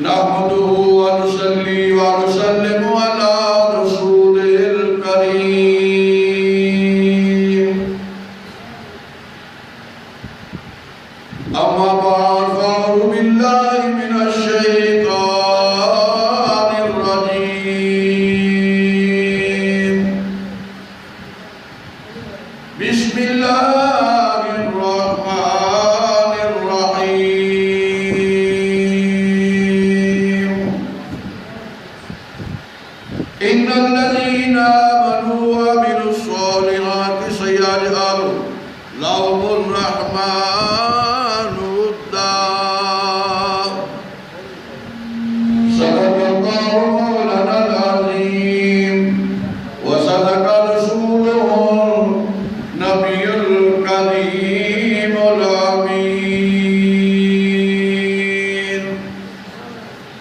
نحمده ونصلي ونسلم على رسوله الكريم أما بعد فأعوذ بالله من الشيطان الرجيم بسم الله الرحمن الرحيم إن الذين آمنوا وعملوا الصالحات سيجعل لهم الرحمن ودا صدق الله مولانا العظيم وصدق رسوله النبي الكريم الأمين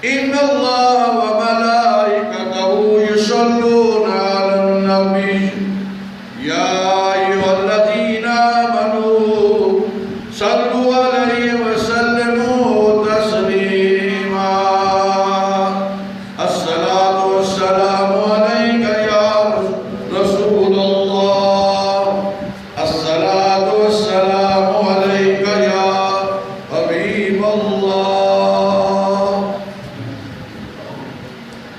إن الله وملائكته يصلون على النبي يا أيها الذين آمنوا صلوا عليه وسلموا تسليما الصلاة والسلام عليك يا رسول الله الصلاة والسلام عليك يا حبيب الله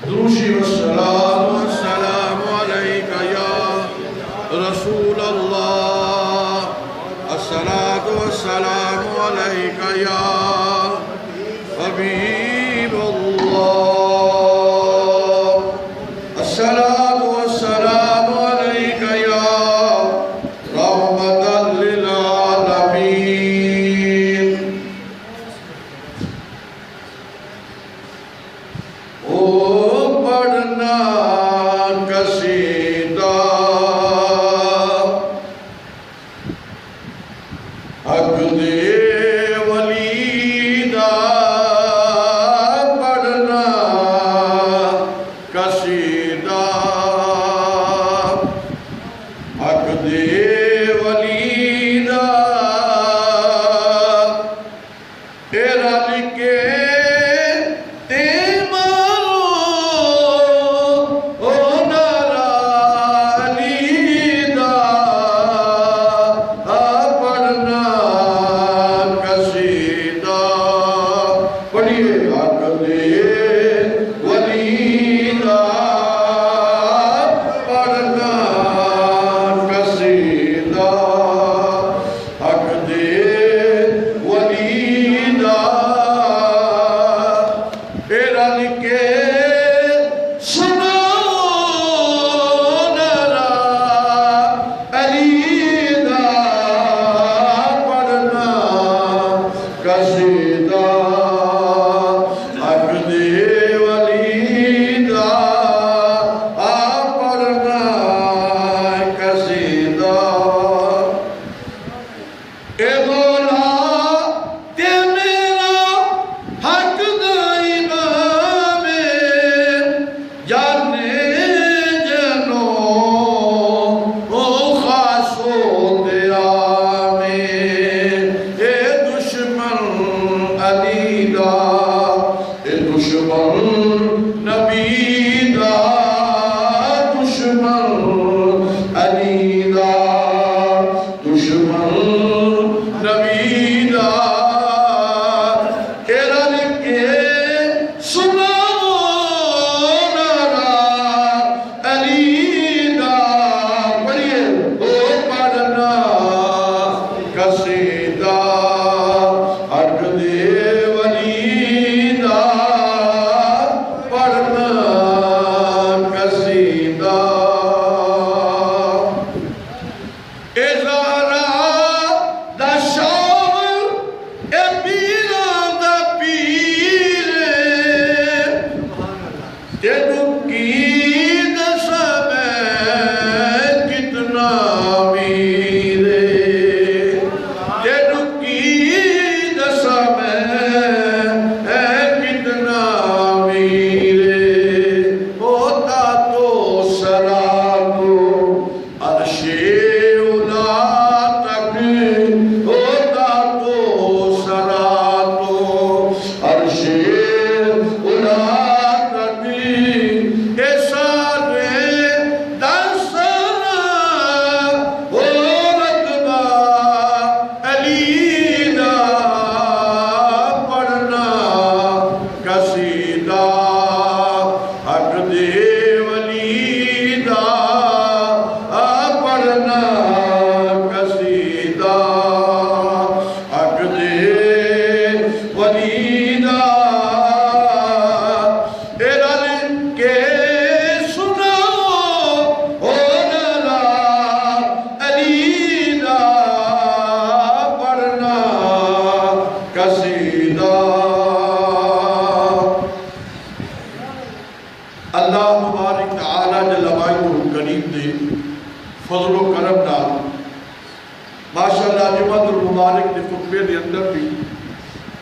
دوشي والصلاة والسلام عليك يا رسول الله الصلاة والسلام عليك يا حبيب الله الصلاة والسلام عليك يا رحمة للعالمين او پڑھنا قصیدہ حق دے ولی دا پڑھنا قصیدہ حق دے ولی دا تیرا لکھے تے مارو او نارا علی دا پڑھنا قصیدہ پڑھیے حق دے ولی دا پڑھنا قصیدہ حق دے ولی دا تیرا لکھے سناؤ نارا علی دا پڑھنا قصیدہ حق دے ولی دا پڑھنا قصیدہ اے مولا تے میرا حق دا امام جانے جنو او خاصو تے آمین اے دشمن علی دا اے دشمن نبی دا دشمن علی دا دشمن نبی دا تیرا لکھے سناؤ نارا علی دا پڑھیے او پڑھنا قصیدہ حق دے ولی دا پڑھنا قصیدہ اے زہرا دا شاور اے پیران دا پیر تے دکی دسا میں کتنا امیر تے دکی دسا میں مدینہ رل کے سناؤ او نالا علی دا پڑھنا قصیدہ اللہ مبارک تعالیٰ جل وعلا کریم دے فضل و کرم نال ماشاءاللہ جمعۃ المبارک کے خطبے کے اندر بھی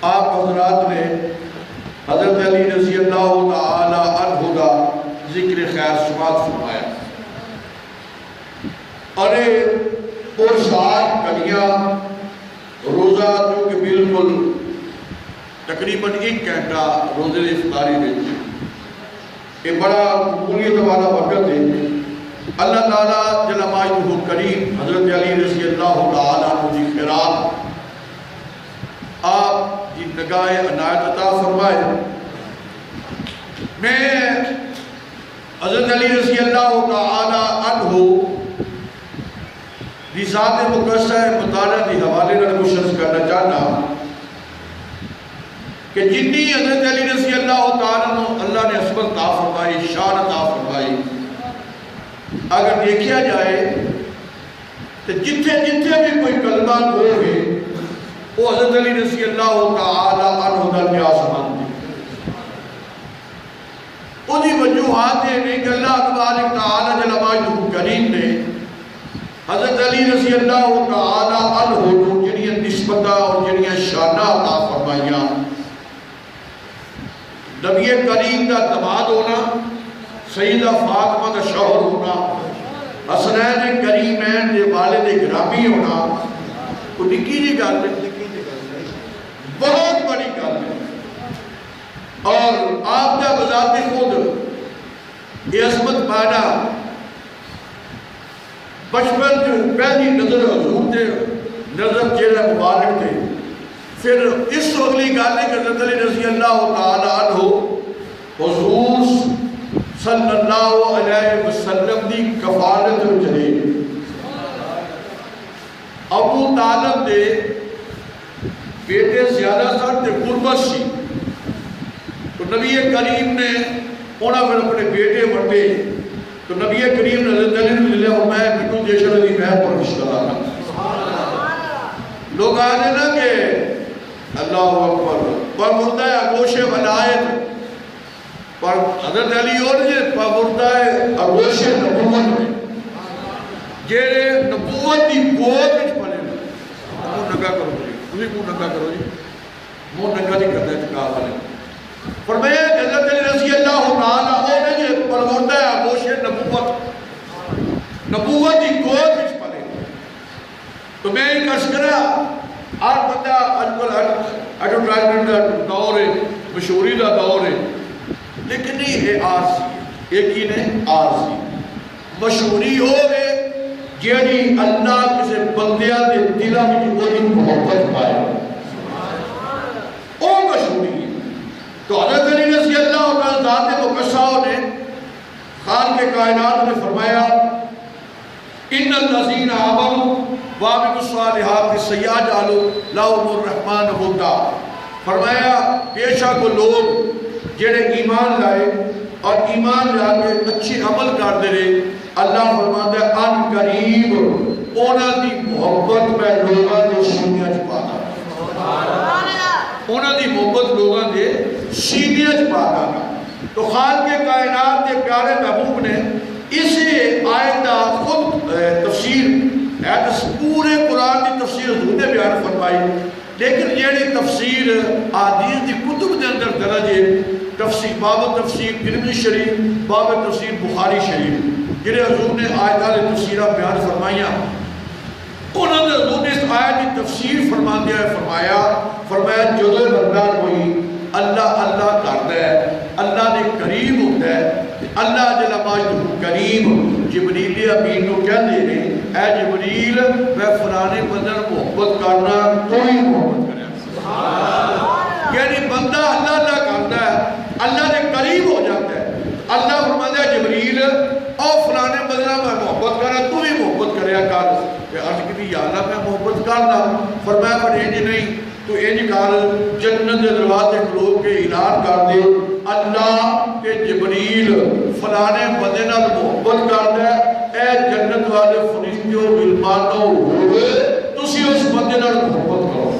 آپ حضرات نے حضرت علی رضی اللہ تعالی عنہ کا ذکر خیر سماعت فرمایا اور پرسات کلیاں روزہ جو کہ بالکل تقریباً 1 گھنٹہ روزے افطاری میں یہ بڑا قبولیت والا وقت ہے اللہ تعالیٰ جل مجدہ کریم حضرت علی رضی اللہ تعالیٰ عنہ کی خیرات آپ کی نگاہ عنایت عطا فرمائے میں حضرت علی رضی اللہ تعالیٰ عنہ کی ذات مقدسہ مطالعہ کے حوالے نال کوشش کرنا چاہتا کہ جتنی حضرت علی رضی اللہ تعالیٰ عنہ اللہ نے عصمت عطا فرمائی شان عطا فرمائی اگر دیکھیا جائے تو جتھے بھی کوئی کلمہ ہوئے وہ حضرت علی رضی اللہ تعالیٰ عنہ دا نیاز مند ہے وہ دی وجوہات ہے کہ اللہ تبارک تعالیٰ جل مجدہ کریم نے حضرت علی رضی اللہ تعالیٰ عنہ کو جنیاں نسبتہ اور جنیاں شانہ عطا فرمائیاں نبی کریم کا دماد ہونا سیدہ فاطمہ کا شوہر ہونا حسنین کریمین دے والد گرامی ہونا وہ نکی جی گل ہے بہت بڑی گل ہے اور آپ کا بذات خود یہ عظمت پانا بچپن جو پہلی نظر حضور دے نظر چہرہ مبارک تھے پھر اس اگلی گانے کے حضرت علی رضی اللہ تعالیٰ عنہ حضور صلی اللہ علیہ وسلم دی کفالت چلے ابو طالب دے بیٹے زیادہ سر تے غربت سی تو نبی کریم نے انہاں پھر اپنے بیٹے بڑھے تو نبی کریم نے حضرت علی رضی اللہ میں بنو جیشن علی میں پر رشتہ لوگ آنے نا کہ اللہ اکبر پر مردہ اگوش ولایت پر حضرت علی اور یہ پر مردہ اگوش نبوت میں جیرے نبوت دی گود وچ پڑے منہ نگا کرو جی تمہیں منہ نگا کرو جی منہ نگا نہیں کرتا ہے چکا پڑے فرمایا کہ حضرت علی رضی اللہ تعالیٰ اور یہ پر مردہ اگوش نبوت دی گود وچ پڑے تو میں ایک عرض کرا آج بندہ ایڈورٹائزمنٹ کا دور ہے مشہوری کا دور ہے لیکن یہ عارضی یقین ہے عارضی مشہوری ہو گئے جیڑی اللہ کسی بندیاں دے دلہ میں جو دی محبت پائے وہ مشہوری ہے تو حضرت علی رضی اللہ تعالیٰ ذات مقدسہ نے خان کے کائنات میں فرمایا ان الذین آمنوا وعملوا الصالحات سیجعل لهم الرحمن ودا فرمایا بے شک وہ لوگ جڑے ایمان لائے اور ایمان لا کے اچھے عمل کرتے رہے اللہ فرماتا ہے ان قریب انہاں دی محبت میں لوگاں دے سینیاں چ پا دا سبحان اللہ انہاں دی محبت لوگاں دے سینیاں چ پا دا تو خالق کائنات کے پیارے محبوب نے اسے آیت خود تفسیر پورے قرآن کی تفسیر حضور نے بیان فرمائی لیکن یہ تفسیر حدیث کی کتب کے اندر درج ہے تفسیر باب تفسیر ترمذی شریف باب تفسیر بخاری شریف جنہیں حضور نے آیت والی تفسیرہ بیان فرمائیاں انہوں نے حضور نے اس آیت کی تفسیر فرما دیا ہے فرمایا جدو بندہ کوئی اللہ اللہ کرتا ہے اللہ نے کریم ہوتا ہے اللہ جل مجدہ کریم جبریل امین کو کیا دے رہے اے جبریل میں فلانے بندہ محبت کرنا تو ہی محبت کرے یعنی بندہ اللہ اللہ کرتا ہے اللہ نے قریب ہو جاتا ہے اللہ فرماتا ہے جبریل او فلانے بندہ میں محبت کرنا تو ہی محبت کریا کر کہ عرض کی یا اللہ میں محبت کرنا فرمایا پر یہ نہیں تو انج کر جنت کے دروازے کھلو کے اعلان کر دے اللہ کے جبریل فلانے بندے نال محبت کردا ہے، اے جنت والے فرشتوں غلمانو ہوئے تسی اس بندے نال محبت کرو۔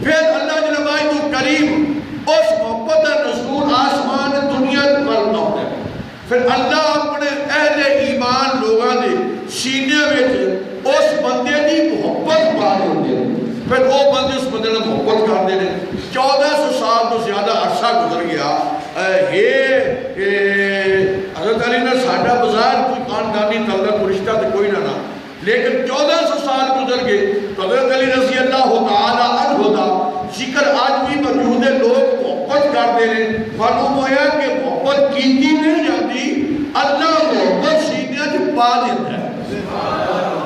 پھر اللہ جل مجدہ کریم اس محبت کا نزول آسمان دنیا پر ہوتا ہے، پھر اللہ اپنے اہل ایمان لوگاں دے سینے وچ اس بندے دی محبت پا دیندے ہیں، پھر وہ بندے اس بندے نے محبت کرتے ہیں۔ 1400 سال تو زیادہ عرصہ گزر گیا، حضرت علی نے ساڈا بظاہر کوئی خاندانی تعلق رشتہ تو کوئی نہ، لیکن 1400 سال گزر گئے تو حضرت علی رضی اللہ تعالیٰ عنہ دا ذکر آج بھی موجود ہے، لوگ محبت کرتے ہیں۔ معلوم ہوا کہ محبت کیتی نہیں جاتی، اللہ محبت سینے چ پا دیتا ہے۔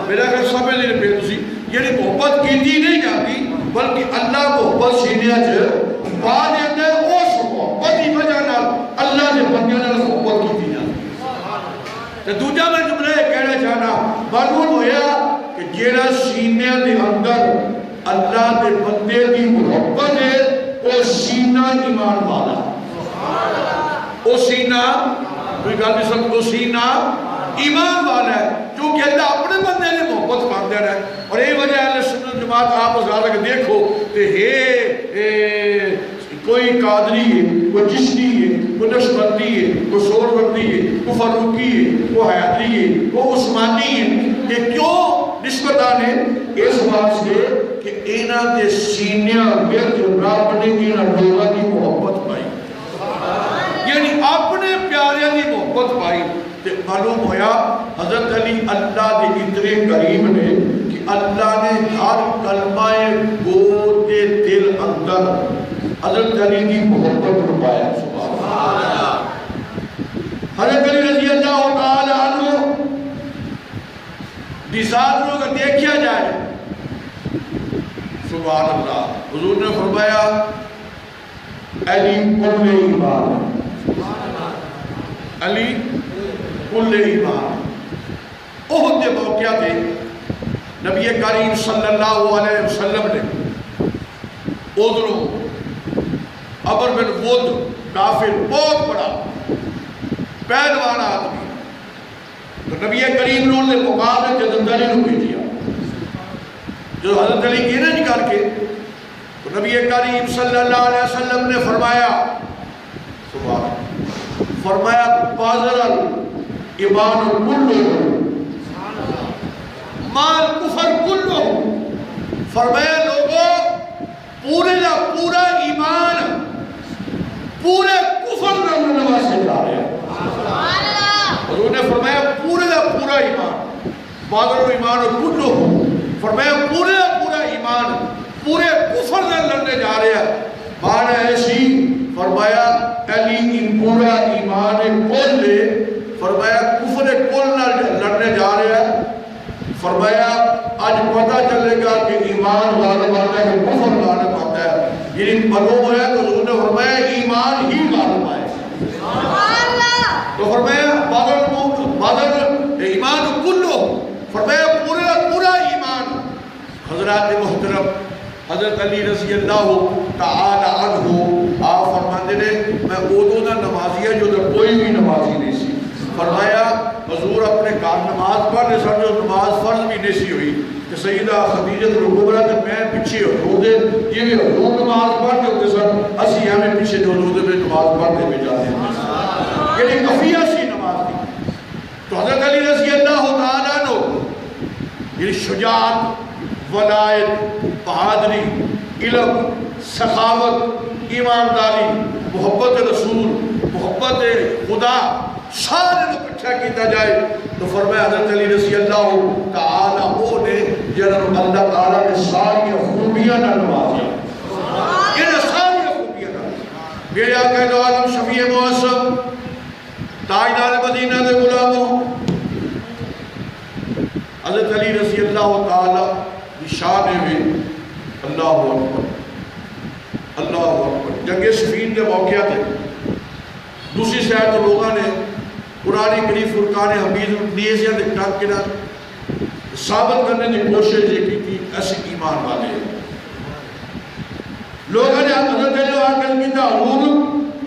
میرا کہ سمجھ لیں پہ تسی یعنی محبت کیتی نہیں جاتی بلکہ اللہ محبت سینے چ پا دیتا ہے، اس محبت کی وجہ نال اللہ نے بندیاں نال محبت کیتی جاتی۔ تو دوجا میں جملہ کہنا چاہنا، معلوم ہوا کہ جیڑا سینے دے اندر اللہ دے بندے دی محبت ہے وہ سینہ ایمان والا، وہ سینہ کوئی گل نہیں سکتا، وہ سینہ ایمان والا ہے، کیونکہ اللہ اپنے بندے نے محبت کرتے ہیں۔ اور یہ وجہ اہل سنت جماعت آپ ازالہ کے دیکھو کہ کوئی قادری ہے، کوئی چشتی ہے، کوئی نقشبندی ہے، کوئی سہروردی ہے، کوئی فاروقی ہے، کوئی حیدری ہے، کوئی عثمانی ہے، کہ کیوں نسبت آنے اس بات سے کہ اینا دے سینیاں وچ رب نے اینا لوگاں دی محبت پائی، یعنی اپنے پیارے دی محبت پائی۔ معلوم ہویا حضرت علی اللہ دے اتنے کریم نے کہ اللہ نے ہر کلمہ گو کے دل اندر حضرت علی کی محبت رپایا۔ سبحان اللہ۔ حضرت علی رضی اللہ تعالی عنہ دیسات لوگ دیکھیا جائے، سبحان اللہ، حضور نے فرمایا علی کل ایمان، علی کل ایمان۔ احد کے موقع تھے نبی کریم صلی اللہ علیہ وسلم نے ادھروں عمر بن ود کافر بہت بڑا پہلوان آدمی، تو نبی کریم نے مقابلے کے حضرت علی کو بھیجیا، جو حضرت علی کی نہ کر کے تو نبی کریم صلی اللہ علیہ وسلم نے فرمایا فرمایا بازر ایمان کلو مال کفر کلو، فرمایا لوگوں پورے کا پورا ایمان پورے کفر کا منوا سے جا رہے ہیں۔ حضور نے فرمایا پورے کا پورا ایمان، بازر ایمان کلو، فرمایا پورے کا پورا ایمان پورے کفر کا لڑنے جا رہے ہیں۔ مانا ایسی فرمایا علی ان پورا ایمان کل لے، فرمایا کفر کل نہ لڑنے جا رہے ہیں۔ فرمایا آج پتہ چلے گا کہ ایمان غالب آتا ہے کہ کفر غالب آتا ہے، یعنی معلوم ہے تو حضور نے فرمایا ایمان ہی غالب آئے۔ تو فرمایا بادر ایمان کلو، فرمایا پورا ایمان۔ حضرات محترم حضرت علی رضی اللہ تعالی عنہ آپ فرماتے نے میں ادو دا نمازی ہے جو کوئی بھی نمازی نہیں سی، فرمایا حضور اپنے گھر نماز پڑھنے سن جو نماز فرض بھی نہیں سی ہوئی کہ سیدہ خدیجہ الکبریٰ تے میں پیچھے حضور دے یہ بھی حضور نماز پڑھنے ہوتے سن، اسی ہمیں پیچھے جو حضور دے نماز پڑھنے میں جاتے ہیں، یعنی کفیہ سی نماز تھی۔ تو حضرت علی رضی اللہ تعالیٰ عنہ یعنی شجاعت، ولایت، بہادری، علم، سخاوت، ایمانداری، محبت رسول، محبت خدا سارے کو اکٹھا کیتا جائے تو فرمایا حضرت علی رضی اللہ تعالیٰ وہ نے جنہوں اللہ تعالیٰ نے ساری خوبیاں نہ نوازیا، انہیں ساری خوبیاں نہ، میرے آقا دو عالم شفیع معصم تاجدار مدینہ دے غلاموں حضرت علی رضی اللہ تعالیٰ شان میں اللہ اکبر اللہ اکبر۔ جنگ صفین کے موقع تھے، دوسری سائر تو لوگوں نے قرآن کریم فرقان حمید نیزیاں دے ٹانک کے نہ ثابت کرنے کی کوشش یہ کی تھی ایسے ایمان والے لوگوں نے حضرت علی آگل کی حضور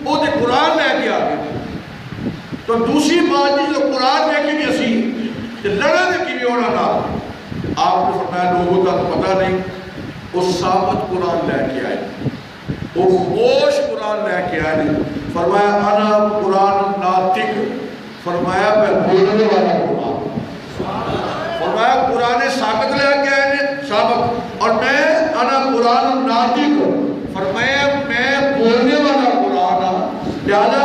وہ تو قرآن لے کے آگے تو دوسری بات جو قرآن لے کے بھی اسی لڑا دے کی بھی ہونا تھا. آپ نے فرمایا لوگوں کا تو پتہ نہیں وہ ثابت قرآن لے کے آئے, وہ خوش قرآن لے کے آئے. فرمایا انا قرآن ناطق, فرمایا میں بولنے والا قرآن. فرمایا قرآن ثابت لے کے آئے ثابت, اور میں انا قرآن ناطق, فرمایا میں بولنے والا قرآن. لہذا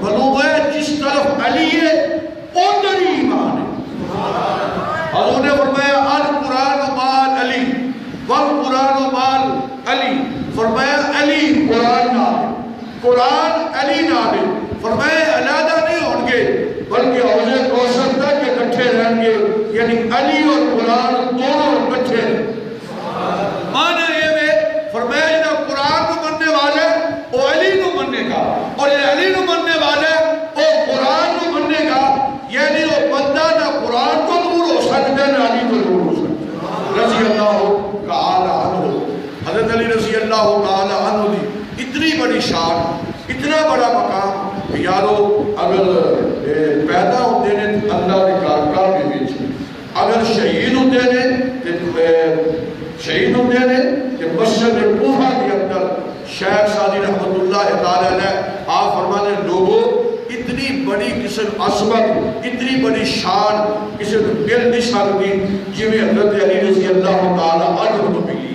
بلوغ ہے جس طرف علی ہے ادھر ہی ایمان ہے. حضور نے فرمایا القرآن مال علی والقرآن مال علی, فرمایا علی قرآن نازل, قرآن علی نازل. فرمایا علیحدہ نہیں ہوں گے بلکہ حوض کوثر تک اکٹھے رہیں گے, یعنی علی اور قرآن دونوں اکٹھے. مانا یہ ہے فرمایا جنہا قرآن کو مننے والے وہ علی کو مننے گا, اور یہ علی کو مننے والے وہ قرآن کو مننے گا. یعنی وہ بندہ نہ قرآن کو دور ہو سکتا ہے نہ علی کو دور ہو سکتا. رضی اللہ تعالی عنہ, حضرت علی رضی اللہ تعالی عنہ دی اتنی بڑی شان, اتنا بڑا مقام کہ یارو اگر پیدا ہوتے ہیں اللہ کے کارکار کے بیچ, اگر شہید ہوتے ہیں شہید ہوتے ہیں کہ مسجد کوفہ کے اندر شیخ سعدی رحمت اللہ تعالی علیہ آپ فرماتے ہیں لوگوں اتنی بڑی قسم عظمت, اتنی بڑی شان کسی کو مل نہیں سکتی جویں حضرت علی رضی اللہ تعالی عنہ کو ملی.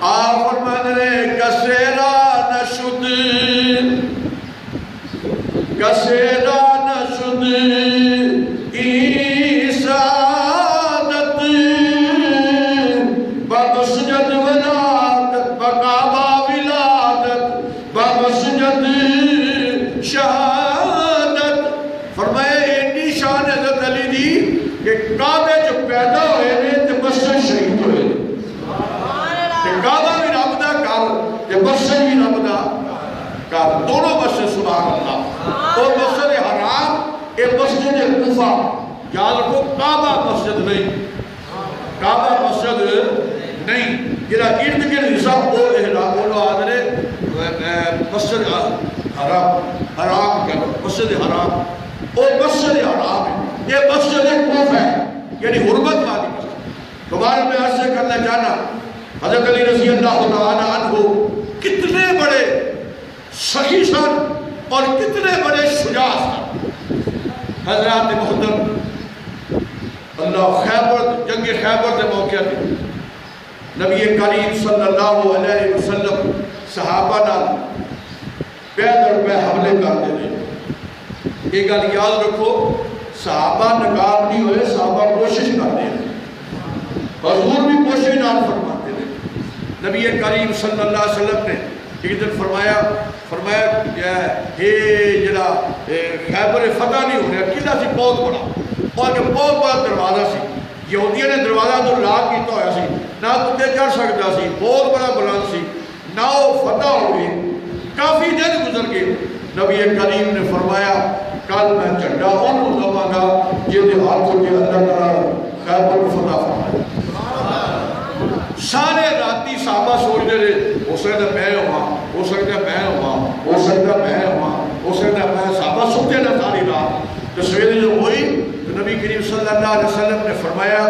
آپ فرماتے ہیں کسیرا نشد کسیرا نشد بمسجد ولادت بکعبہ ولادت بمسجد شہادت. فرمایا اتنی شان حضرت علی دی کہ کعبے جو پیدا ہوئے ہیں تو مسجد شہید ہوئے ہیں, کہ کعبہ بھی رب دا کر کہ مسجد بھی رب دا کر, دونوں مسجد سبحان اللہ. اور مسجد حرام یہ مسجد کوفہ, یاد رکھو کعبہ مسجد نہیں, کعبہ مسجد نہیں, جنہا ارد گرد حصہ وہ احرام وہ آدھرے مسجد حرام, حرام کہنا مسجد حرام, وہ مسجد حرام ہے, یہ مسجد کوفہ ہے یعنی حرمت والی مسجد. دوبارہ میں عرض سے کرنا چاہنا حضرت علی رضی اللہ تعالی عنہ کتنے بڑے سخی سن اور کتنے بڑے شجاع سن. حضرات محترم اللہ خیبر جنگ خیبر کے موقع تھے, نبی کریم صلی اللہ علیہ وسلم صحابہ نال پیدل پہ حملے کرتے تھے. ایک گل یاد رکھو, صحابہ ناکام نہیں ہوئے, صحابہ کوشش کرتے ہیں, حضور بھی کوشش نال فرماتے تھے. نبی کریم صلی اللہ علیہ وسلم نے ایک دن فرمایا جڑا خیبر فتح نہیں ہو رہا قلعہ سی بہت بڑا, اور کہ بہت بڑا دروازہ سی, یہودیوں نے دروازہ تو لاک کیتا ہوا سی, نہ کتے چڑھ سکتا سی, بہت بڑا بلند سی, نہ وہ فتح ہو گئی. کافی دن گزر گئے, نبی کریم نے فرمایا کل میں جھنڈا انہوں لواں گا جن کے ہاتھ کو اللہ تعالیٰ خیبر کو فتح فرمایا. سارے راتی صحابہ سوچتے رہے ہو سکتا میں ہوا, ہو سکتا میں ہوا, ہو سکتا میں ہوا, ہو سکتا میں. صحابہ سوچتے نہ ساری رات. تو سویرے جو ہوئی تو نبی کریم صلی اللہ علیہ وسلم نے فرمایا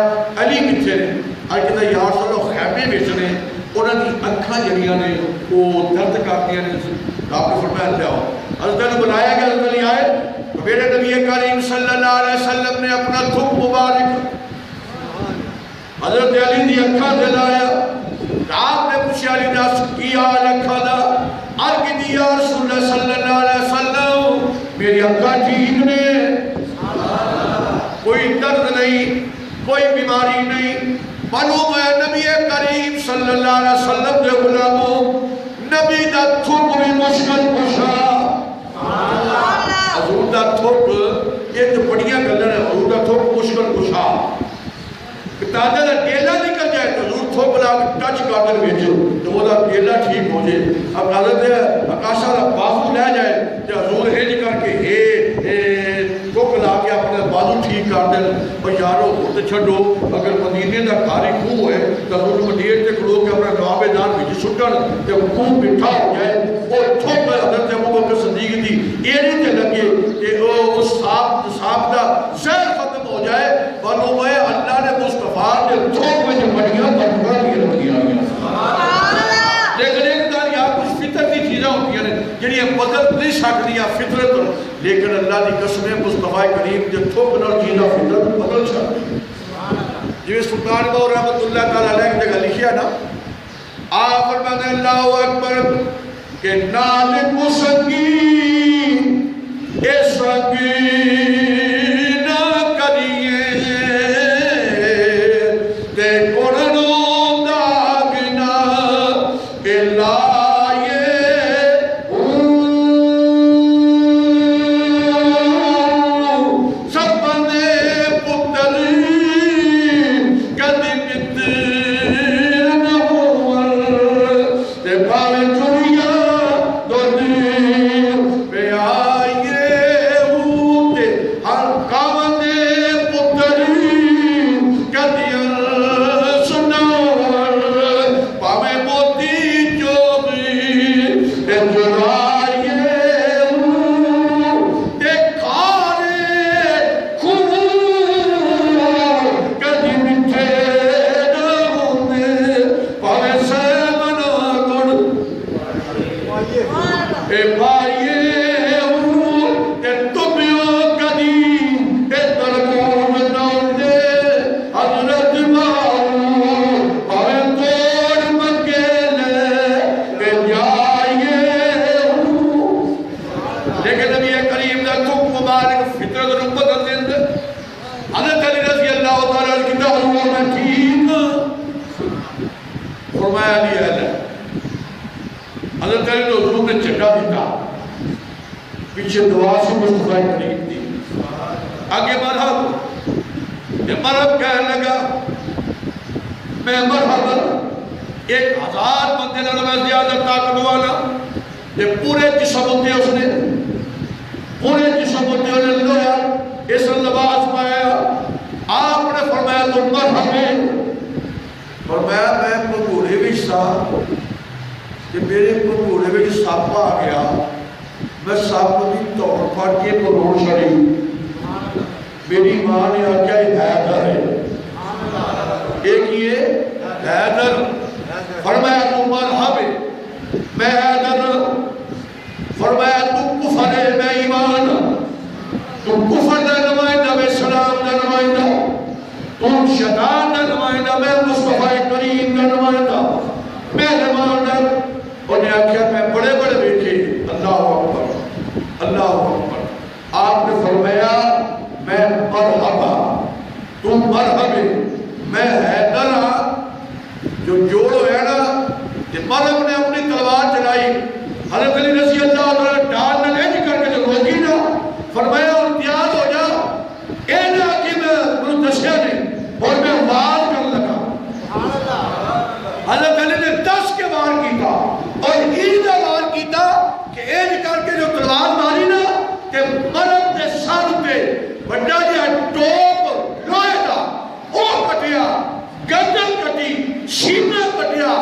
علی کتنے نے, آج کہتا ہے یا رسول اللہ خیمے بیچنے, انہوں نے اکھاں جڑیاں نے وہ درد کرتیاں نے. آپ نے فرمایا لے آؤ. حضرت علی بلایا گیا, حضرت علی آئے تو میرے نبی کریم صلی اللہ علیہ وسلم نے اپنا تھوک مبارک حضرت علی دی اکھاں سے لایا. آپ نے پوچھا علی ناس کی حال اکھاں دا, عرق دی یا رسول اللہ صلی اللہ علیہ وسلم میری اکھاں ٹھیک نے, کوئی درد نہیں, کوئی بیماری نہیں. معلوم ہے نبی کریم صلی اللہ علیہ وسلم دے غلاموں نبی دا تھوک بھی مشکل کشا. حضور دا تھوک یہ تو بڑیاں گلن ہے, حضور دا تھوک مشکل کشا. تاجہ دا ڈیلا نکل جائے تو حضور تھوک لا ٹچ کر بھیجو تو وہ دا ڈیلا ٹھیک ہو جائے. اب حضرت اکاشا دا بازو لے جائے تو حضور ہج کر کے تھوک لا کے اپنے بازو ٹھیک کر دیں. اور یارو تو چھڑو اگر مدینے دا کاری خوہ ہے تو حضور مدیر تے کھڑو کہ اپنا نواب جان بھی سٹن جب خوہ مٹھا ہو جائے اور چھوٹ حضرت ابو بکر صدیق دی ایرے تے لگے کہ اس صاحب دا زہر ختم ہو جائے بنو میں اللہ نے مصطفیٰ نے چھوٹ میں جو بڑیاں بڑھا لیے رکھ دیا گیا لیکن ایک دار یہاں کچھ فطر کی چیزیں ہوتی ہیں جنہیں بدل نہیں سکتی یا فطرت لیکن اللہ دی قسمیں مصطفیٰ کریم جو تھوک نہ چیزیں فطرت بدل سکتی جو سلطان باو رحمت اللہ تعالیٰ علیہ کی جگہ لکھیا نا آپ فرماتے اللہ اکبر کہ نال کو سنگی اے سنگی نہ کریے تے قرنوں داگنا کہ لائے سب بندے پتر کدی متر نہ ہون تے بھاوے چڑیا دو دیر پہ آئیے ہوتے ہر کام دے پتر کدی سناور بھاوے موتی چوگی تے جرائیے تے کھارے خون کدی مٹھے نہ ہوندے بھاوے سیمنا گڑ اے بھائیے کہ تمیو کدی اے ترکون نوندے حضرت باؤ بھاوے توڑ مکیلے کہ جائیے لیکن نبی کریم دا تک مبارک فطرت رو بدل دیندے حضرت علی رضی اللہ تعالیٰ عنہ کی حضور میں ٹھیک فرمایا علی علیہ حضرت علی حضور نے چٹا دیتا پیچھے دعا سے مصطفیٰ کریم دی آگے مرحب یہ مرحب کہنے لگا میں مرحب 1000 بندے لڑا زیادہ طاقت والا یہ پورے جسم ہوتے اس نے پورے جسم ہوتے انہیں لگایا اس لباس پایا آپ نے فرمایا تم مرحب ہے فرمایا میں پکوڑے بھی سا کہ میرے پکوڑے میں ساپ آ گیا میں ساپ کی توڑ پھاڑ کے پکوڑ چھڑی میری ماں نے آکیا حیدر ہے ایک یہ حیدر فرمایا تو مرحب ہے میں حیدر فرمایا تو کفر ہے میں ایمان تو کفر دا نمائندہ میں سلام دا نمائندہ تم شیطان دا نمائندہ میں مصطفیٰ کریم دا نمائندہ میں نمائندہ انہیں آکیا میں بڑے بڑے بیٹھے اللہ اکبر اللہ اکبر آپ نے فرمایا میں مرحبا تم مرحبا میں حیدرہ جو جوڑو ہے نا کہ مرحب نے اپنی تلوار چلائی حضرت علی رضی اللہ تعالیٰ ڈال نہ لے کر کے جو روکی نا فرمایا امتیاز ہو جا اے نا کہ میں منتشہ نہیں اور میں وار کر لگا حضرت علی نے 10 کے وار کی تھا اور ایدہ وار کی تھا کہ ایج کر کے جو تلوار ماری نا کہ مرد دے سر پہ بڑا جیا ٹوپ روئے تھا او کٹیا گردن کٹی سینہ کٹیا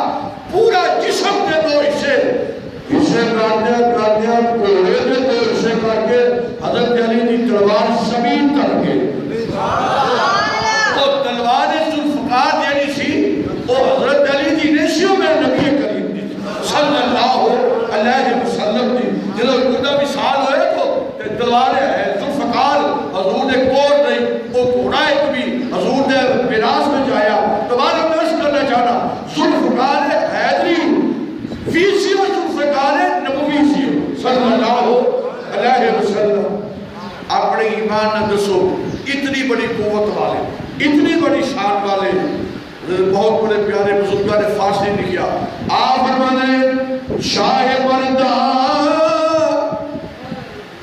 پورا جسم دے دو اسے کاٹیا کوڑے دے دو اسے کاٹ کے حضرت علی دی تلوار زمین کر کے تو تلوار ذوالفقار جیلی سی وہ حضرت علی دی نیشیوں میں نبی کریم دی صلی اللہ علیہ وسلم دی جنہوں گردہ مثال ہوئے تو تلوار ہے ذوالفقار حضور نے کوڑ نہیں وہ کوڑا ایک بھی حضور نے میراث میں جایا تمہارا درس کرنا چاہنا ذوالفقار حیدری فیسیو ذوالفقار نبویسیو صلی اللہ علیہ وسلم اپنے ایمان نہ دسو اتنی بڑی قوت والے اتنی بڑی شان والے بہت بڑے پیارے بزرگاں نے فارسی لکھیا آپ فرمانے شاہ مردہ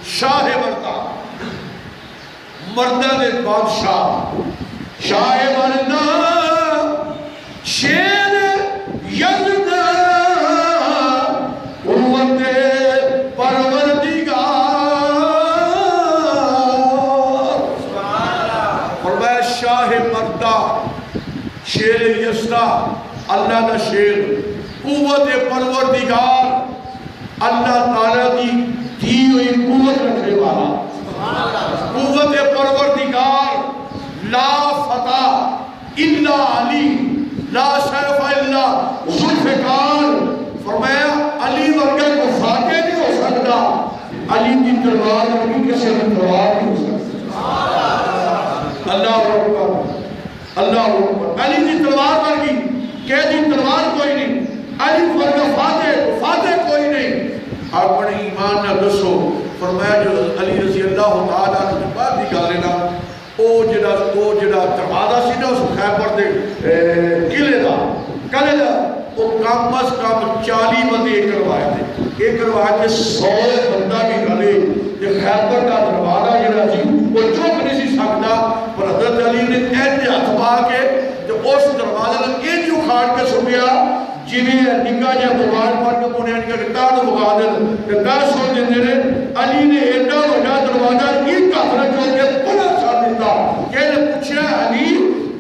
شاہ مردہ مردہ دے بادشاہ شاہ مردہ شیر یزدہ امت پروردگار فرمایا شاہ مردہ شیر یستا اللہ دا شیر قوت پروردگار اللہ تعالیٰ کی دی ہوئی قوت رکھنے والا قوت پروردگار لا فتح الا علی لا سیف الا ذوالفقار فرمایا علی ورگا کو فاتح نہیں ہو سکتا علی کی تلوار ورگی کسی بھی تلوار نہیں ہو سکتا اللہ اکبر اللہ اکبر علی کی تلوار ورگی قیدی تلوار کوئی نہیں علی ورگا فاتح کوئی نہیں اپنے ایمان نہ دسو فرمایا جو علی رضی اللہ تعالیٰ نے بعد بھی گا لینا او جڑا دروازہ سی نا اس خیبر دے قلعے دا کلے دا وہ کم از کم 40 بندے ایک روایت 100 بندہ بھی گلے یہ خیبر کا دروازہ جڑا سی وہ چوک نہیں سی سکتا پر حضرت علی نے ایسے ہاتھ پا کے جو اس دروازے نے ایک جو کھاڑ کے سنیا جنہیں نکا جا موبائل پر کے پونے انکا کہ تاڑ مگا دن کہ دا سو دن دنے علی نے ایڈا وجہ دروازہ ایک کافر جو کے پناہ سال دیتا کہ نے پوچھا علی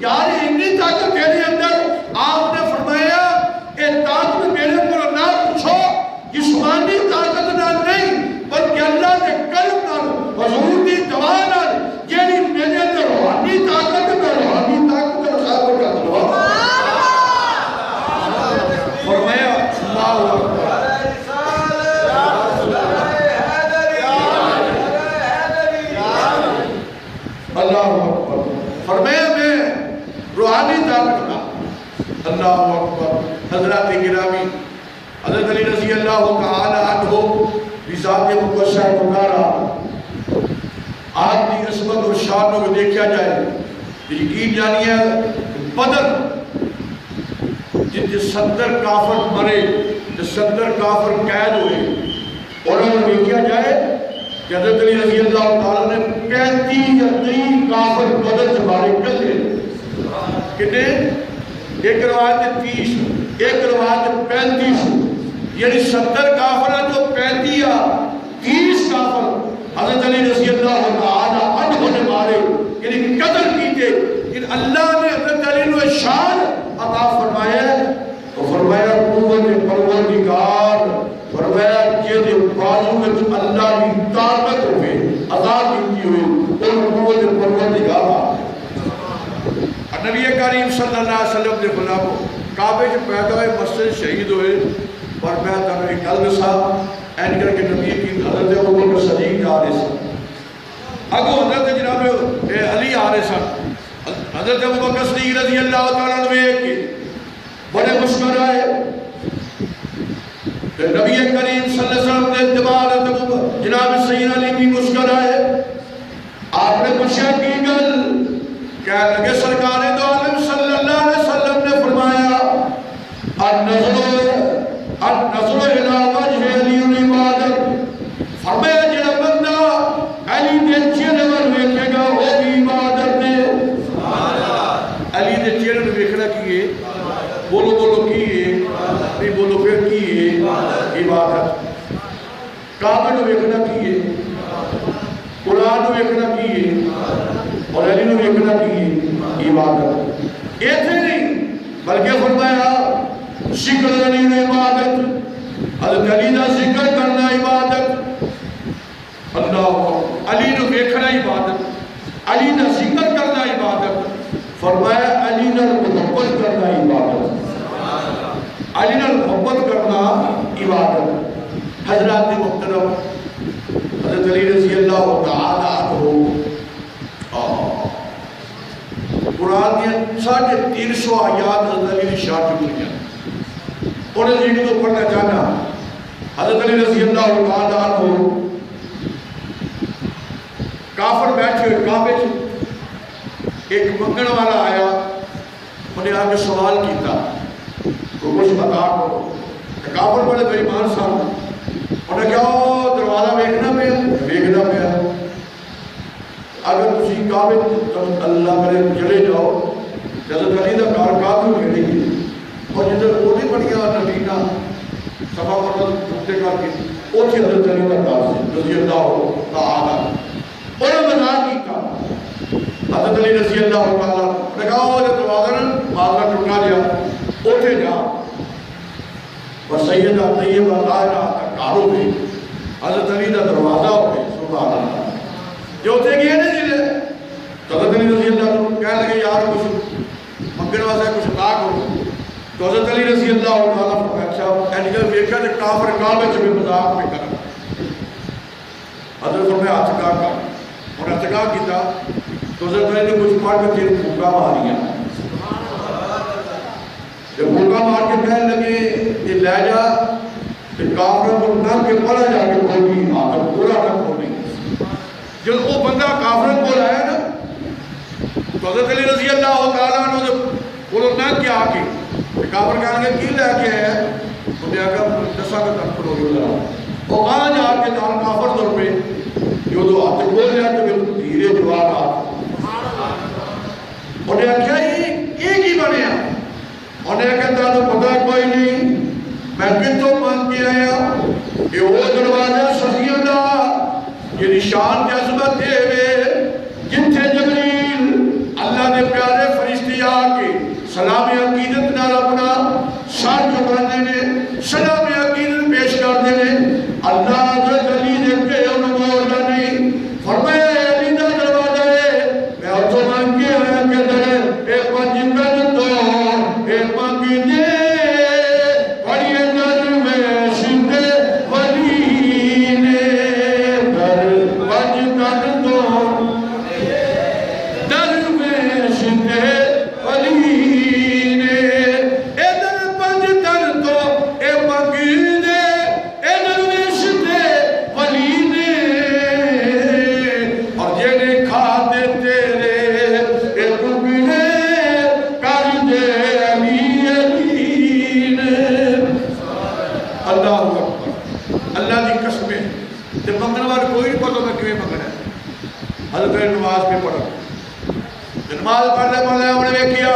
یار اتنی طاقت تیرے اندر آپ نے فرمایا اے طاقت میرے پر نہ پوچھو جسمانی طاقت نہ نہیں بلکہ اللہ نے قلب نہ حضور دی دعا نہ یعنی میرے اندر روحانی طاقت نہ روحانی طاقت نہ خیبر کا دروازہ فرمایا اللہ اکبر فرمایا میں روحانی طاقت کا اللہ اکبر حضرات گرامی حضرت علی رضی اللہ تعالی عنہ بذات مقدسہ مکارہ آپ کی عظمت اور شانوں کو دیکھا جائے یقین جانیے بدر جن 70 کافر مرے 70 کافر قید ہوئے اور انہوں نے کیا جائے کہ حضرت علی رضی اللہ تعالیٰ نے 35 یا 30 کافر بدر سے مارے کر لے کتنے ایک روایت 30 ایک روایت 35 یعنی 70 کافر جو 35 یا 30 کافر حضرت علی رضی اللہ تعالیٰ عنہ نے مارے یعنی قدر کیتے ان اللہ نے حضرت علی نے شان عطا فرمایا تو فرمایا قوت پروردگار فرمایا جیدے بازو میں اللہ کی طاقت ہوئے عطا کی ہوئے اور قوت پروردگار نبی کریم صلی اللہ علیہ وسلم نے بلابو کعبے جو پیدا ہوئے مسجد شہید ہوئے اور میں تنہا ایک قلب صاحب این کر کے نبی کی حضرت ابو بکر صدیق جا رہے سن اگو حضرت جناب علی آ رہے سن حضرت ابو بکر صدیق رضی اللہ تعالیٰ عنہ ایک بڑے مسکر آئے نبی کریم صلی اللہ علیہ وسلم نے اتبار جناب سید علی بھی مسکر آئے آپ نے پوچھا کی گل کہہ لگے سرکار دو عالم صلی اللہ علیہ وسلم نے فرمایا النظر الى وجه علی عبادت فرمایا جڑا بندہ علی دے چہرے ول ویکھے گا وہ بھی عبادت ہے علی دے چہرے ول ویکھنا کی ہے بولو کی ہے نہیں بولو پھر کی ہے عبادت کعبے نو ویکھنا کی ہے قرآن نو ویکھنا کی ہے اور علی نو ویکھنا کی عبادت ایتھے نہیں بلکہ فرمایا ذکر علی نو عبادت حضرت علی دا ذکر کرنا عبادت اللہ علی نو ویکھنا عبادت علی دا ذکر کرنا عبادت فرمایا علی نو محبت کرنا عبادت علی نو محبت کرنا عبادت حضرات محترم حضرت علی رضی اللہ تعالی عنہ قرآن دیا 350 آیات حضرت علی نے شاہ کی بنیا انہیں جنہی کو پڑھنا چاہنا حضرت علی رضی اللہ تعالی عنہ کافر بیٹھے ہوئے کعبے ایک منگن والا آیا انہیں آگے سوال کیتا تو کچھ بتا کرو کافر بڑے بیمان صاحب انہیں کیا دروازہ ویکھنا پیا اگر تسی کعبے اللہ کرے چلے جاؤ حضرت علی دا کار کعبے میں گئی اور جدھر اولی بڑھیا نبینا صفا فرد جھوٹے کر کے اوتھی حضرت علی دا کار سے رضی اللہ تعالی انہیں بنا کیتا حضرت علی رضی اللہ تعالی نے کہا وہ دروازہ دروازہ ٹوٹا لیا اوٹھے جا سیدہ طیبہ طاہرہ کارو میں حضرت علی دا دروازہ ہو گئے سبحان اللہ جو ہوتے گئے نہیں جلے تو حضرت علی رضی اللہ عنہ کہنے لگے یار کچھ مگن واسے کچھ لا کرو تو حضرت علی رضی اللہ عنہ فرمایا اچھا اینجل ویکھا تے کافر کعبے چ مذاق پہ کرا حضرت فرمایا اتکا کر اور اتکا کیتا تو حضرت علی نے کچھ پڑھ کے تیر پھونکا ماریا جب پھونکا مار کے کہنے لگے یہ لے جا کہ کافر کو نہ کے پڑا جا کے کھولی آخر پورا نہ کھولی جب وہ بندہ کافر کو لایا نا تو حضرت علی رضی اللہ تعالیٰ عنہ جب بولو نہ کیا آکے کافر کہنے لگے کی لے کے ہے تو نے آگا دسا کا تنفر ہو گیا وہ کہاں جا کے نال کافر در پہ جو دو آتے بول رہا تو پھر دھیرے جواب آتا انہیں آکھا یہ کی بنے ہیں انہیں کہتا تو پتہ کوئی نہیں میں کتوں مان کے آیا کہ وہ دروازہ صحیح اللہ یہ نشان کی عظمت دے ہوئے جتھے جبریل اللہ نے پیارے فرشتے آکے سلام عقیدت نال اپنا سر جھکانے نے سلام عقیدت پیش کر دینے اللہ حضرت علی نے کہ انہوں مولا نہیں فرمایا علی دا دروازہ ہے میں اتو مان کے آیا کہ در ایک پانچ کر دو ایک مانگی دے نماز پڑھنے پڑھنے ہم نے کیا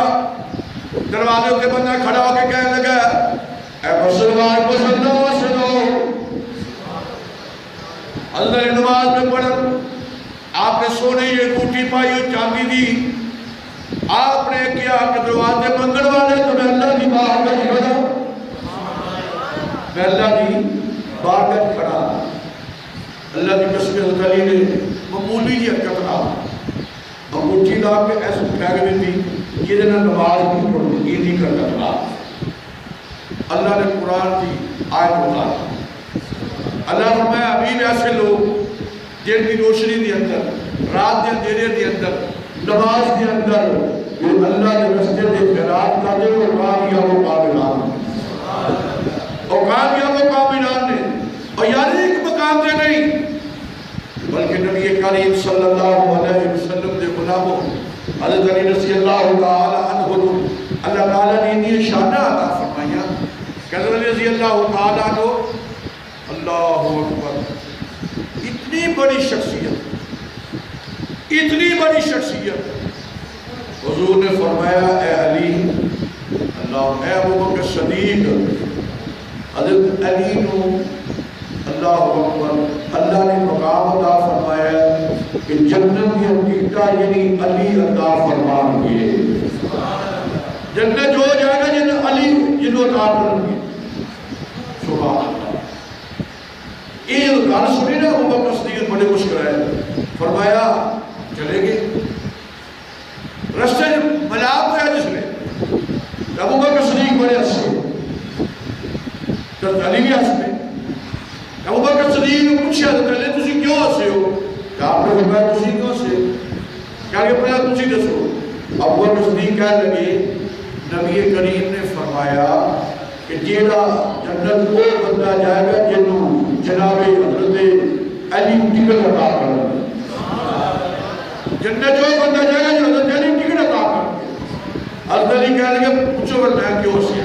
دروازے کے بندہ کھڑا ہو کے کہنے لگا اے مسلمان کو سنو اللہ نے نماز میں پڑھا آپ نے سونے یہ کوٹی پائی اور چاندی دی آپ نے کیا کہ دروازے منگن والے تو میں اللہ کی بارگاہ کھڑا میں اللہ کی بارگاہ کھڑا اللہ کی قسم حضرت علی نے معمولی جی حرکت نہ انگوٹھی لا کے ایسے پھینک دیتی یہ جنہ نماز بھی پڑھتی یہ نہیں کرتا تھا اللہ نے قرآن کی آیت بتا اللہ فرمایا ابھی بھی ایسے لوگ جن کی روشنی دی اندر رات دے اندھیرے دی اندر نماز دی اندر جو اللہ نے رستے دے خیرات کر دے وہ کامیاب و کاملان اور کامیاب و کاملان نے اور یعنی ایک مقام دے نہیں بلکہ نبی کریم صلی اللہ علیہ وسلم دے غلاموں حضرت علی رضی اللہ تعالی عنہ اللہ تعالیٰ نے انہیں شانہ عطا فرمایا کہ حضرت علی رضی اللہ تعالیٰ عنہ اللہ اکبر اتنی بڑی شخصیت حضور نے فرمایا اے علی اللہ اے ابو بکر صدیق حضرت علی نو اللہ اکبر اللہ نے مقام عطا فرمایا کہ جنت کی حقیقہ یعنی علی عطا فرمان گے جنت جو جائے گا جنت علی جنہوں عطا فرمان گے سبحان اللہ یہ گھر سنی نا ابو بکر صدیق بڑے مشکل ہے فرمایا چلے گے رستے ملاب ہوا جس نے ابو بکر صدیق بڑے ہنسے تو علی بھی ہنسے ابو بکر صدیق نے پوچھا حضرت علی تسی کیوں ہنسے ہو کہ آپ نے فرمایا تسی کیوں ہنسے کہا کہ پہلے تسی دسو ابو بکر صدیق کہنے لگے نبی کریم نے فرمایا کہ جیڑا جنت وہ بندہ جائے گا جنہوں جناب حضرت علی ٹکٹ عطا کر جنت جو بندہ جائے گا جو حضرت علی ٹکٹ عطا کر حضرت علی کہنے لگے پوچھو پر میں کیوں ہنسے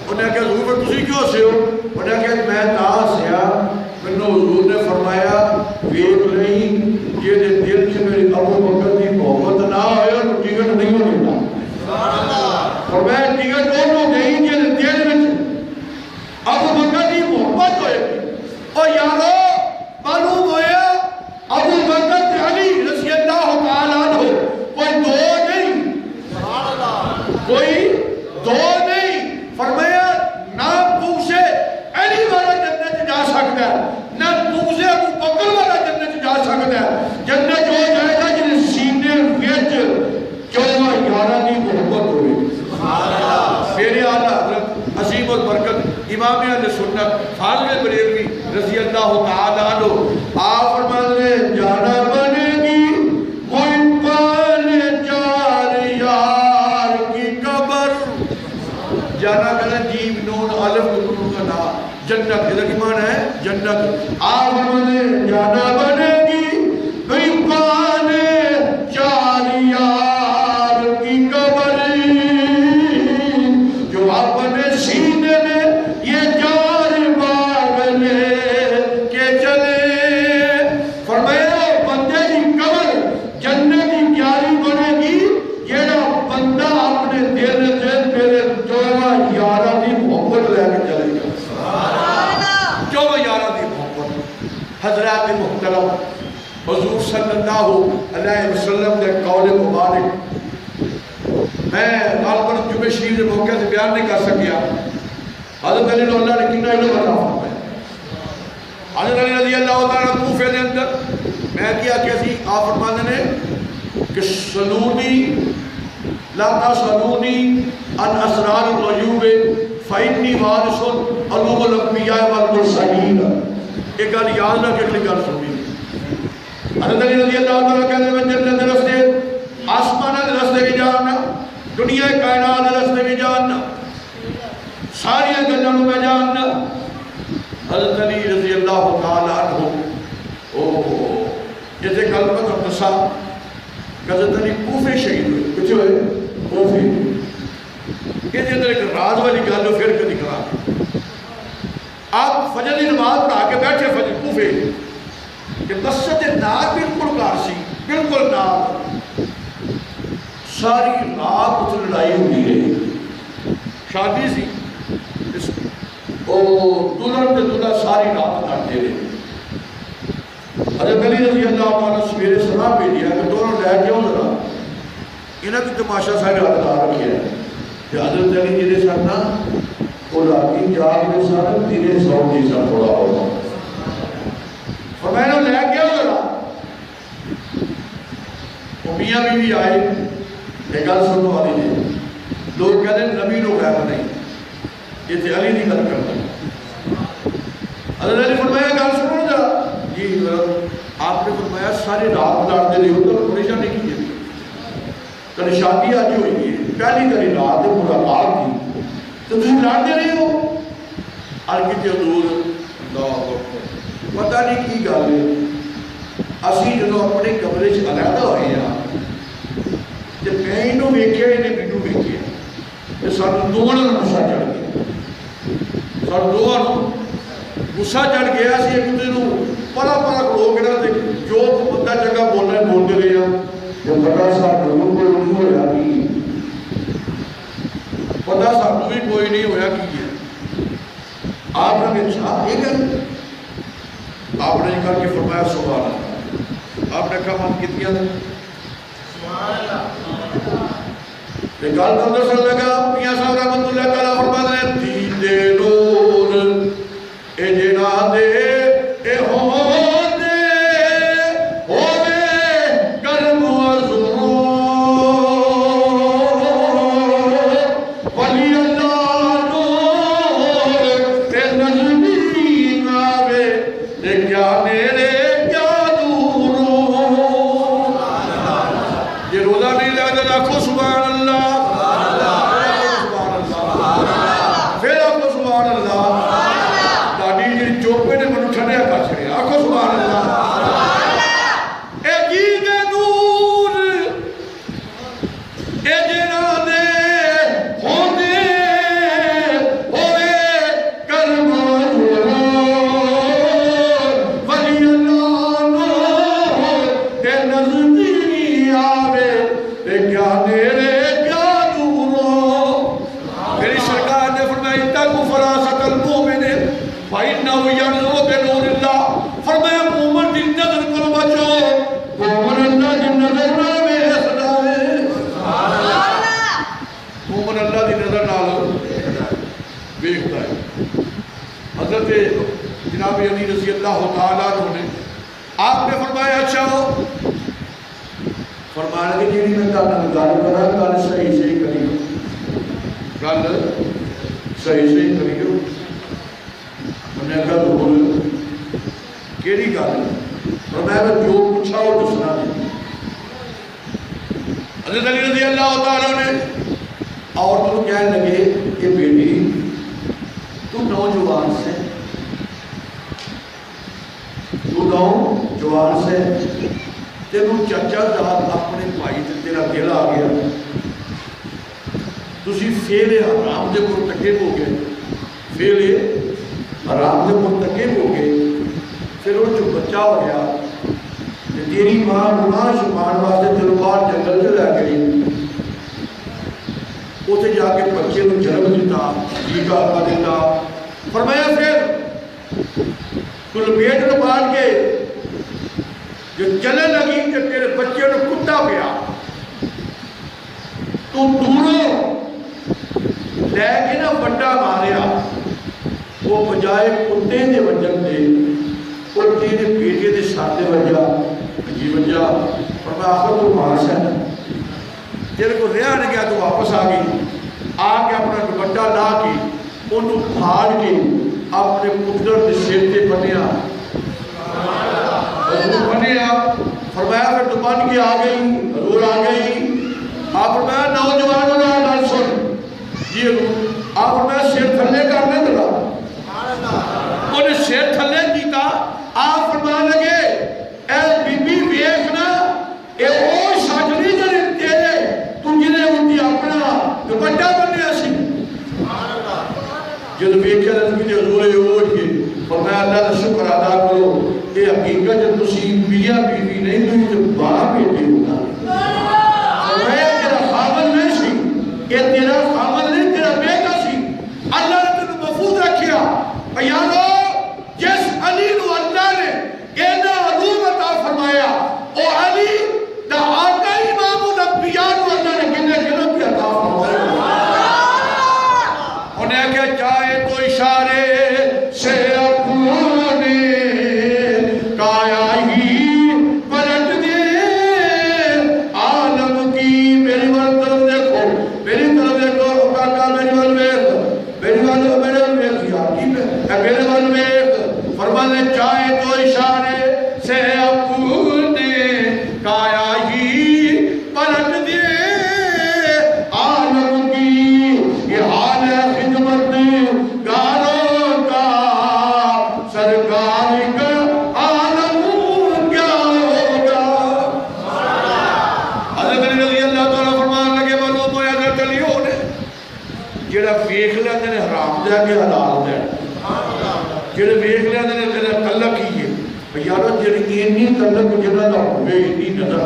انہیں کہا حضور پر تسی کیوں ہنسے ہو انہیں کہا میں تا ہنسیا منو حضور نے فرمایا ویک نہیں یہ دل سے میری ابو بکر کی محبت نہ ہوئے اور ٹکٹ نہیں ہو لیتا اور میں ٹکٹ دونوں نہیں جن دل میں ابو بکر کی محبت ہوئے سکتا ہے جنت جو جائے گا جن سینے ویچ 14 کی محبت ہوئی میرے آلہ حضرت عظیم البرکت امام اہل سنت خالد بریلوی رضی اللہ تعالیٰ عنہ آپ فرماتے ہیں جانا بنے گی محبان چار یار کی قبر جانا کریں جیب نون الف نون کا نام جنت ادھر کی معنی ہے جنت آپ فرماتے ہیں جانا بنے گی محبان چار یار کی قبر جو اپنے سینے میں یہ چار باغ لے کے چلے فرمایا بندے کی قبر جنت کی کیاری بنے گی یہ بندہ اپنے دل سے میرے 14 یارہ کی محبت لے کے چلے گا 14 یارہ کی محبت حضرات محترم حضور صلی اللہ علیہ وسلم نے قول مبارک میں غالباً جمعہ شریف کے موقع سے بیان نہیں کر سکیا حضرت علی اللہ نے کتنا علم عطا فرمایا حضرت علی رضی اللہ تعالیٰ کوفے کے اندر میں کیا کیسی آپ فرماتے ہیں کہ سلونی لا تسألونی عن اسرار الغیوب فإنی وارث علوم الانبیاء والمرسلین ایک گل یاد رکھ کے اگلی گل سنی حضرت علی رضی اللہ تعالیٰ کہتے ہیں جنت رستے آسمانہ رستے بھی جاننا دنیا کائنات رستے بھی جاننا ساری گلوں میں جاننا حضرت علی رضی اللہ تعالیٰ عنہ جیسے کلمت اور نسا حضرت علی کوفے شہید ہوئے کچھ ہوئے کوفے یہ اندر ایک راز والی گل پھر کدی کرا آپ فجر کی نماز پڑھا کے بیٹھے فجر کوفے کہ مسجد نار بالکل کارسی بالکل نار ساری رات اس لڑائی ہوئی رہی شادی سی دلہن پہ دلہا ساری رات لڑتے رہے حضرت علی رضی اللہ عنہ سویرے سلام بھیجیا کہ دونوں لے کے ذرا انہاں کی تماشا سارے ہاتھ لا رکھے ہیں کہ حضرت علی جی نے ساتھ وہ راتی جاگ نے ساتھ تیرے سو جیسا تھوڑا ہوگا اور میں نے لے کے ذرا میاں بھی آئے ایک گل سننے والی نے لوگ کہتے ہیں نبی لوگ غیب نہیں یہ تھے علی نہیں گل کرتا حضرت علی فرمایا گل سنو ذرا جی آپ نے فرمایا ساری رات لڑتے رہے ہو تو پریشان نہیں کیجیے کل شادی آج ہوئی ہے پہلی کلی رات ملاقات تھی تو تم لڑتے رہے ہو عرقی کے حضور اللہ پتہ نہیں کی گل ہے اسی جدو اپنے کمرے سے علیحدہ ہوئے ہیں جب میں انہوں ویکھیا انہیں مینوں ویکھیا کہ سانوں دونوں نوں غصہ چڑھ گیا سانوں دونوں غصہ چڑھ گیا سی ایک دوسرے نوں پلا پلا کھلو کے نہ جو بندہ جگہ بولنا بولتے رہے ہیں جب پتا سانوں کوئی نہیں ہویا کی پتا سانوں بھی کوئی نہیں ہویا کی ہے آپ نے کہا یہ گل آپ نے کہا کہ فرمایا سبحان اللہ آپ نے کہا من کتنی ہے ایک گل بندر سن لگا میاں صاحب رحمت اللہ تعالیٰ فرماتے ہیں دین دے نور اے جنا دے اے ہوندے ہوے کرم وزرو ولی اللہ نور اے نظمین آوے اے کیا میرے سبحان اللہ سبحان اللہ پھر آپ کو سبحان اللہ داڑی جی چوپے نے منو چھڑیا کر چھڑیا آپ کو سبحان اللہ اے جی دے نور اے جنا دے ہوندے ہوئے کرم ولی اللہ نور اے نظمی آوے اے کیا میرے کیا دورو میری سرکار نے فرمایا اتقوا فراست المومن فإنه ينظر بنور اللہ فرمایا مومن کی نظر کو بچو مومن اللہ کی نظر نہ ویکھدا ہے مومن اللہ کی نظر نال ویکھدا ہے حضرت جناب علی رضی اللہ تعالیٰ عنہ نے آپ نے فرمایا اچھا ہو، فرمایا کہ جی میں گل کرا گل صحیح صحیح کریو، گل صحیح صحیح کریو۔ انہیں کہا تو بولو کیڑی گل؟ فرمایا میں جو پوچھا وہ دسنا نہیں۔ حضرت علی رضی اللہ تعالیٰ نے عورتوں کو کہنے لگے کہ بیٹی تو نوجوان سے، تو نوجوان سے تینوں چچا جہاں اپنے بھائی سے تیرا دل آ گیا، تسی فعل حرام دے مرتکب ہو گئے، فعل حرام دے مرتکب ہو گئے، پھر وہ جو بچہ ہو گیا تیری ماں گناہ چھپان واسطے تیروں باہر جنگل جو لے گئی، اسے جا کے بچے کو جنم دیتا، ٹیکا کا دیتا۔ فرمایا پھر تو لپیٹ میں بانھ کے جو چلے لگی کہ تیرے بچے نے کتا پیا، تو دوروں لے کے نہ بڑا ماریا، وہ بجائے کتے دے وجن دے اور تیرے بیٹے دے ساتھ وجہ جی وجہ۔ فرمایا آخر تو مارس ہے نا، تیرے کو رہا نہیں گیا تو واپس آ گئی، آ کے اپنا دوپٹہ لا کے انہوں پھاڑ کے اپنے پتر دے سر تے بنیا، فرمایا پھر تو بن کے آ گئی، حضور آ گئی۔ آپ فرمایا نوجوانوں نے گل سن، یہ آپ فرمایا سر تھلے کرنے دلا، انہیں سر تھلے کیتا۔ آپ فرمایا لگے اے بی بی ویکھنا اے او سچ نہیں جڑے تیرے تو جنہیں ہوتی اپنا دوپٹہ بنیا سی۔ جب ویکھیا نبی حضور اٹھ کے فرمایا اللہ کا شکر ادا کرو، یہ حقیقت جب تسی میاں بیوی نہیں ہوئی تو باپ بیٹے ہوگا۔ فرمایا تیرا خامن نہیں سی، یہ تیرا خامن نہیں تیرا بیٹا سی، اللہ نے تینوں محفوظ رکھیا۔ یارو جس علی نو اللہ نے اینا علوم عطا فرمایا، او علی دا آقا امام الانبیاء نو اللہ نے کنے بھی عطا فرمایا۔ انہیں کہ چاہے تو اشارے سے اپنے کایا ہی پلٹ دے عالم کی۔ میری طرف دیکھو، میری طرف دیکھو، کاکا میری والویخ، میری والویخ میرے والویخ فرمانے چاہے تو اشارے سے اپنے کایا ہی پلٹ دے عالم کی۔ یہ حال ہے خدمت گاروں کا، سرکار کا عالم کیا ہوگا۔ حضرت علی رضی اللہ تعالیٰ فرمان لگے بلو تو حضرت علی ہونے جڑا ویکھ لیندے نے حرام دے کے حلال دے، جڑے ویکھ لیندے نے تیرا تعلق ہی ہے۔ یارو جڑی اینی تعلق جنہ دا ہوئے اینی نظر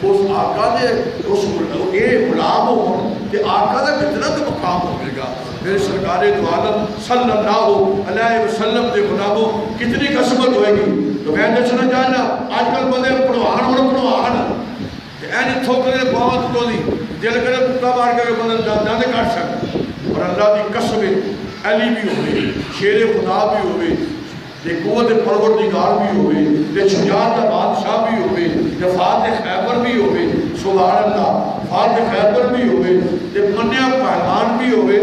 اس آقا دے اس اے غلام ہون کہ آقا دا کتنا تو مقام ہوئے گا۔ میرے سرکار دو عالم صلی اللہ علیہ وسلم دے غلاموں کتنی قسمت ہوئے گی۔ تو میں دسنا چاہنا آج کل بندے پڑھوان اور پڑھوان اینی تھوکرے بہت تو دی دل کرے پتا مار کے بندے داندے کاٹ سکتے، اور اللہ دی قسم علی بھی ہوئے، شیر خدا بھی ہوئے، دے قوت پروردگار بھی ہوئے، دے شجاعت بادشاہ بھی ہوئے، دے فاتح خیبر بھی ہوئے، سبحان اللہ فاتح خیبر بھی ہوئے، دے منیا پہلوان بھی ہوئے،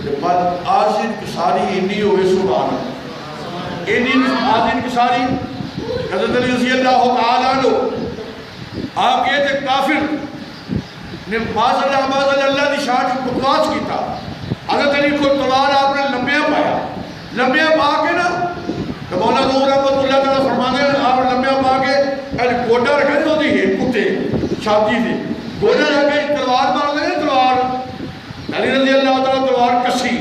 دے بعد آج انکساری انی ہوئے، سبحان اللہ انی آج انکساری۔ حضرت علی رضی اللہ تعالیٰ عنہ آپ یہ تھے کافر نے باز اللہ دی شاہ کی بکواس کی تھا۔ حضرت علی کو تلوار آپ نے لمبیا پایا، لمبیا پا کے نا تو مولا نور رحمت اللہ تعالیٰ فرمانے آپ نے لمبیا پا کے گوڑا رکھا نہیں ہوتی ہے کتے شادی تھی، گوڑا رکھا تلوار مار دے تلوار۔ علی رضی اللہ تعالیٰ تلوار کسی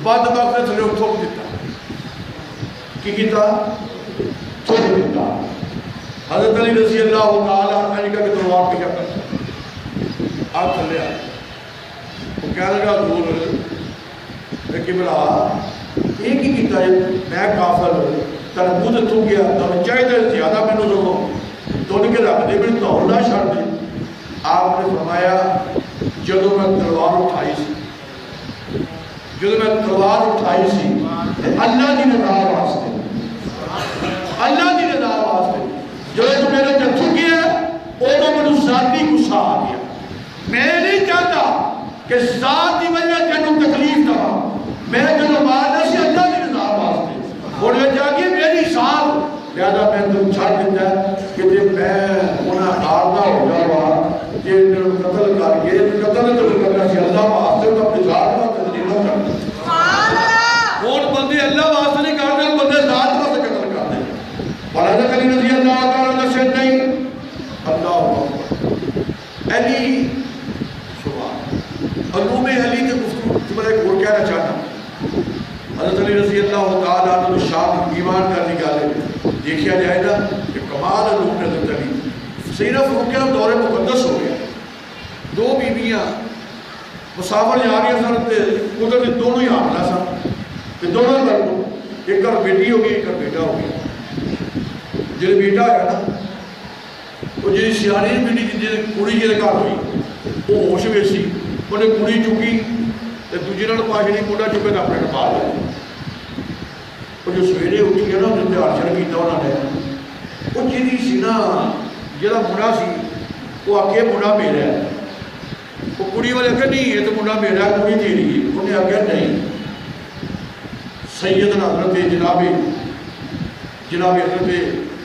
بعد وقت نے تھلے تھوک دیتا، کی کیتا تھوک دیتا۔ حضرت علی رضی اللہ تعالیٰ عنہ کا تلوار پہ کیا کرتا آپ تھلے آئے، وہ کہہ لگا دور لیکن بلا ایک ہی کیتا ہے میں کافر تر مود تو گیا تو چاہیے زیادہ میں نے تو ان کے رکھ دے میں تو نہ چھڑ دے۔ آپ نے فرمایا جدو میں تلوار اٹھائی سی، جدو میں تلوار اٹھائی سی اللہ دی رضا واسطے، اللہ دی رضا واسطے کہ ذات کی وجہ تینوں تکلیف دا میں تینوں مارنا سی اللہ کی رضا واسطے اور یہ جاگی میری ذات لہذا میں تم چھڑ دیتا ہے کہ جب میں انہیں آردہ ہو جاوا کہ انہیں قتل کر کے قتل تو کرنا سی اللہ واسطے تو اپنی ذات کا تدلیل نہ کرنا کون بندے اللہ واسطے نہیں کرتے بندے ذات واسطے قتل کرتے اور حضرت علی رضی اللہ تعالیٰ سے نہیں اللہ علی سبحان علوم علی کے گفتگو میں ایک اور کہنا چاہتا ہوں حضرت علی رضی اللہ تعالیٰ عنہ شام ایمان کا نکالے دیکھا جائے نا کہ کمال علوم حضرت علی سیدنا فاروق کا دور مقدس ہو گیا دو بیویاں مسافر جا رہی سن قدرت دونوں ہی حاملہ سن کہ دونوں لڑکوں ایک کر بیٹی ہوگی ایک کر بیٹا ہو گیا جب بیٹا ہے نا وہ جی سیانی بیٹی جی کڑی جی گھر ہوئی وہ ہوش میں سی انہیں کڑی چکی تو دوجے نال پاش نہیں کنڈا چکے تو اپنے پا لیا وہ جو سویرے اٹھی ہے نا انہیں تیارشن کیا انہوں نے وہ جی سی نا جہاں منڈا سی وہ آ کے منڈا میرا ہے وہ کڑی والے آخر نہیں یہ تو منڈا میرا ہے کڑی تیری ہے انہیں آخیا نہیں سیدنا حضرت جناب حضرت